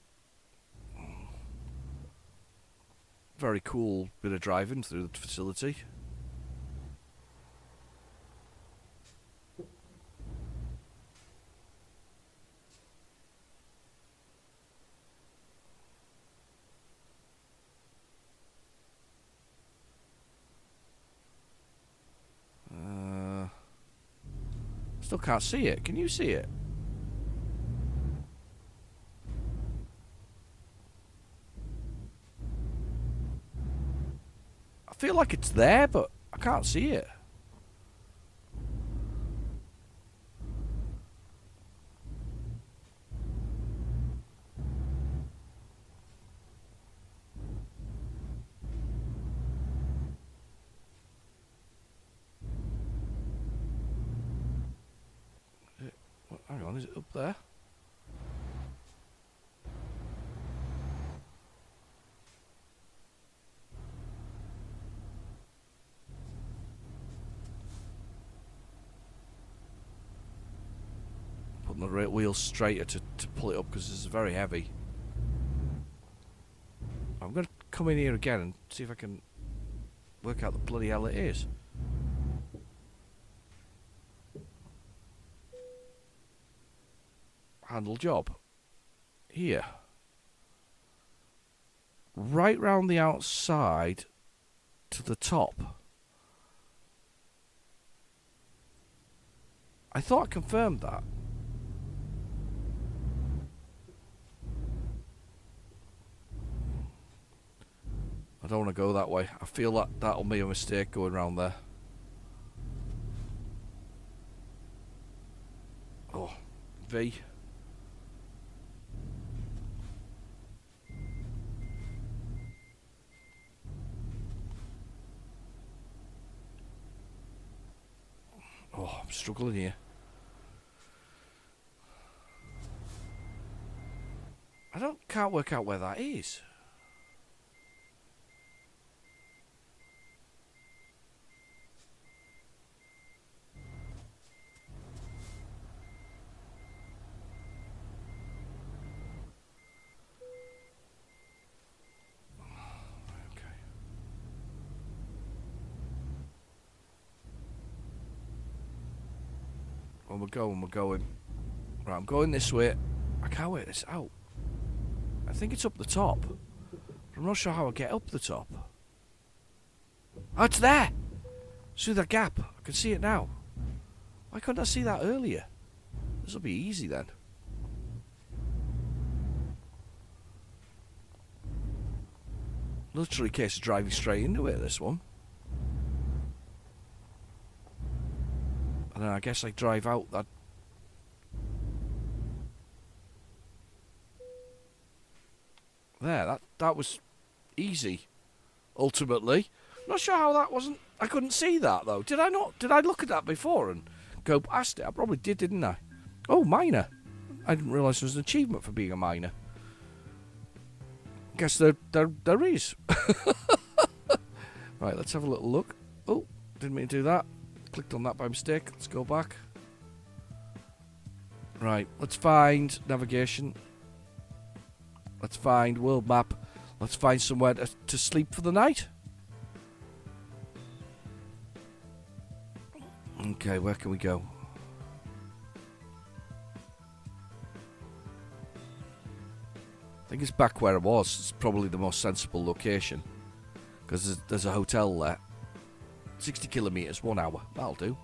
Very cool bit of driving through the facility. Still can't see it. Can you see it? I feel like it's there, but I can't see it. Hang on, is it up there? Putting the wheels straighter to pull it up because this is very heavy. I'm going to come in here again and see if I can work out the bloody hell it is. Handle job. Here. Right round the outside to the top. I thought I confirmed that. I don't want to go that way. I feel that that'll be a mistake going round there. Oh, V. Oh, I'm struggling here. Can't work out where that is. We're going. Right, I'm going this way. I can't work this out. I think it's up the top. I'm not sure how I get up the top. Oh, it's there! Through that gap. I can see it now. Why couldn't I see that earlier? This will be easy then. Literally a case of driving straight into it, this one. And then I guess I drive out that... There, that was easy. Ultimately. Not sure how that wasn't... I couldn't see that, though. Did I not? Did I look at that before and go past it? I probably did, didn't I? Oh, minor. I didn't realise there was an achievement for being a minor. Guess there is. Right, let's have a little look. Oh, didn't mean to do that. Clicked on that by mistake. Let's go back. Right, let's find navigation. Let's find world map. Let's find somewhere to sleep for the night. Okay, where can we go? I think it's back where I was. It's probably the most sensible location. Because there's a hotel there. 60 kilometres, 1 hour. That'll do.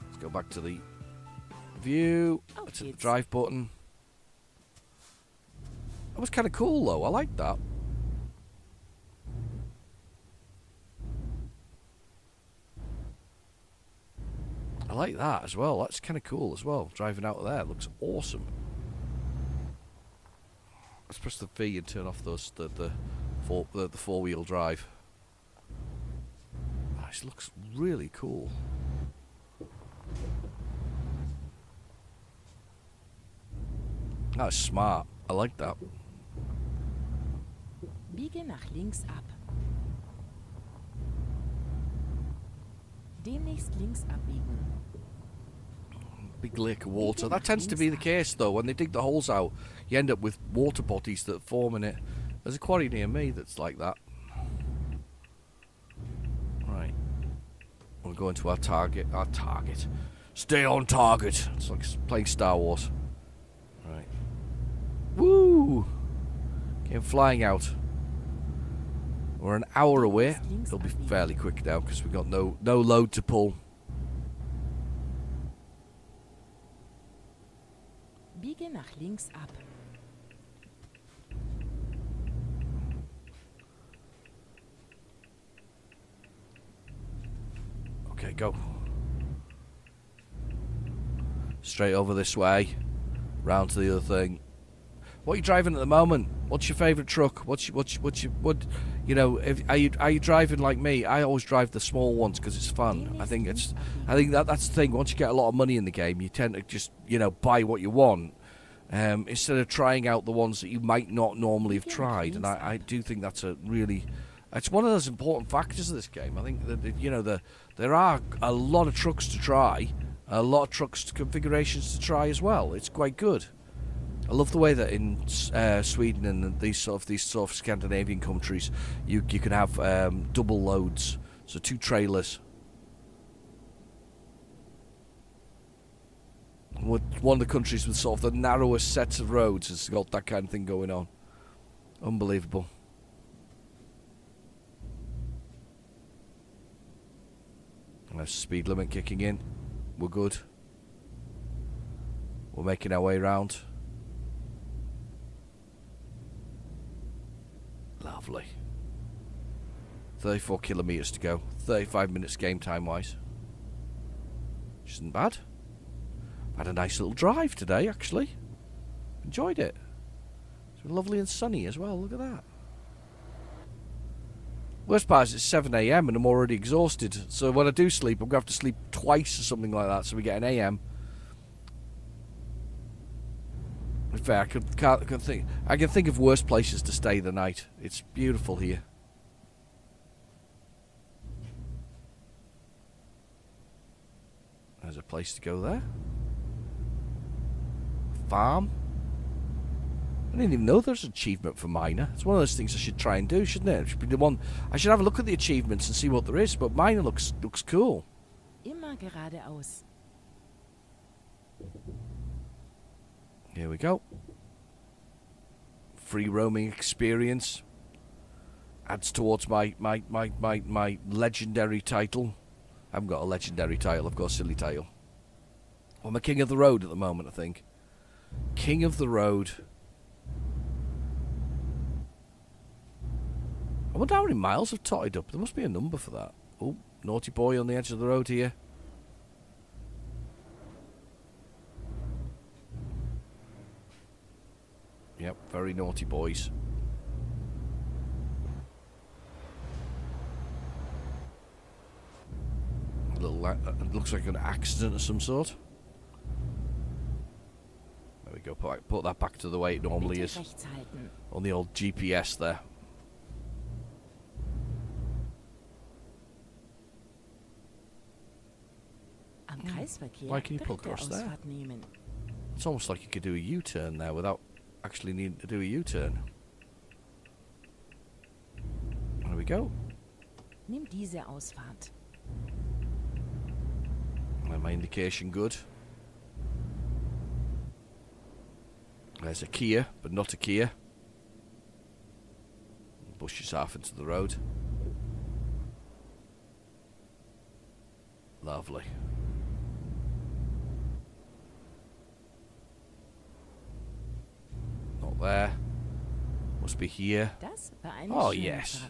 Let's go back to the view. Let's hit the drive button. That was kind of cool, though. I like that. I like that as well. That's kind of cool as well. Driving out of there looks awesome. Let's press the V and turn off those the four-wheel drive. Oh, this looks really cool. That's smart. I like that. Biege nach links ab. Demnächst links abbiegen. Big lake of water. That tends to be the case, though. When they dig the holes out, you end up with water bodies that form in it. There's a quarry near me that's like that. Right. We're going to our target. Our target. Stay on target. It's like playing Star Wars. Right. Woo! Came flying out. We're an hour away. It'll be fairly quick now because we've got no load to pull. Biege nach links ab. Okay, go. Straight over this way. Round to the other thing. What are you driving at the moment? What's your favourite truck? Are you driving like me? I always drive the small ones because it's fun. I think that's the thing. Once you get a lot of money in the game, you tend to just buy what you want instead of trying out the ones that you might not normally have tried. And I do think that's it's one of those important factors of this game. I think that there are a lot of trucks to try, a lot of trucks configurations to try as well. It's quite good. I love the way that in Sweden and these sort of Scandinavian countries, you can have double loads, so 2 trailers. One of the countries with sort of the narrowest sets of roads has got that kind of thing going on. Unbelievable. There's speed limit kicking in. We're good. We're making our way around. Lovely. 34 kilometres to go. 35 minutes game time wise. Which isn't bad. Had a nice little drive today, actually. Enjoyed it. It's been lovely and sunny as well. Look at that. Worst part is it's 7 AM and I'm already exhausted. So when I do sleep, I'm going to have to sleep twice or something like that. So we get an AM. In fact, I can think of worse places to stay the night. It's beautiful here. There's a place to go there. Farm. I didn't even know there's an achievement for minor. It's one of those things I should try and do, shouldn't it? It should be the one. I should have a look at the achievements and see what there is. But minor looks cool. Immer geradeaus. Here we go. Free roaming experience. Adds towards my legendary title. I haven't got a legendary title, I've got a silly title. Well, I'm a king of the road at the moment, I think. King of the road. I wonder how many miles I've totted up. There must be a number for that. Oh, naughty boy on the edge of the road here. Yep, very naughty boys. A little, it looks like an accident of some sort. There we go, put that back to the way it normally is. On the old GPS there. Why can you pull across there? It's almost like you could do a U-turn there without actually needing to do a U-turn. There we go. Nimm diese Ausfahrt. My indication good. There's a Kia, but not a Kia. Pushes half into the road. Lovely. Not there. Must be here. Oh, yes.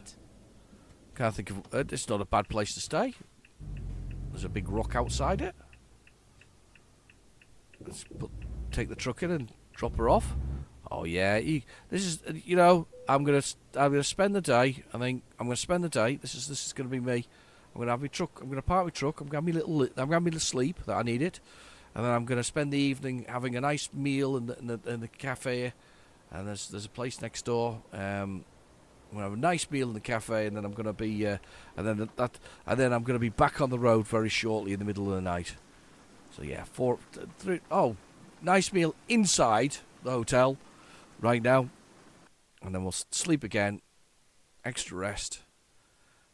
Can't think of... it's not a bad place to stay. There's a big rock outside it. Let's take the truck in and drop her off. Oh yeah, this is I'm gonna spend the day. I think I'm gonna spend the day. This is gonna be me. I'm gonna have my truck. I'm gonna park my truck. I'm gonna have my little sleep that I needed, and then I'm gonna spend the evening having a nice meal in the cafe. And there's a place next door. I'm gonna have a nice meal in the cafe, and then I'm gonna be and then I'm gonna be back on the road very shortly in the middle of the night. So yeah, 4, 3. Oh, nice meal inside the hotel right now, and then we'll sleep again. Extra rest.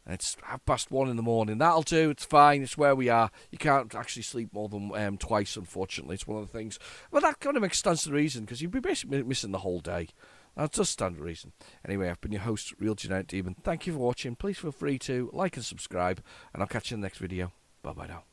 And it's 1:30 in the morning. That'll do. It's fine. It's where we are. You can't actually sleep more than twice, unfortunately. It's one of the things. But that kind of makes stands to reason, because you'd be basically missing the whole day. That's just standard reason. Anyway, I've been your host, Real Generic Demon. Thank you for watching. Please feel free to like and subscribe, and I'll catch you in the next video. Bye bye now.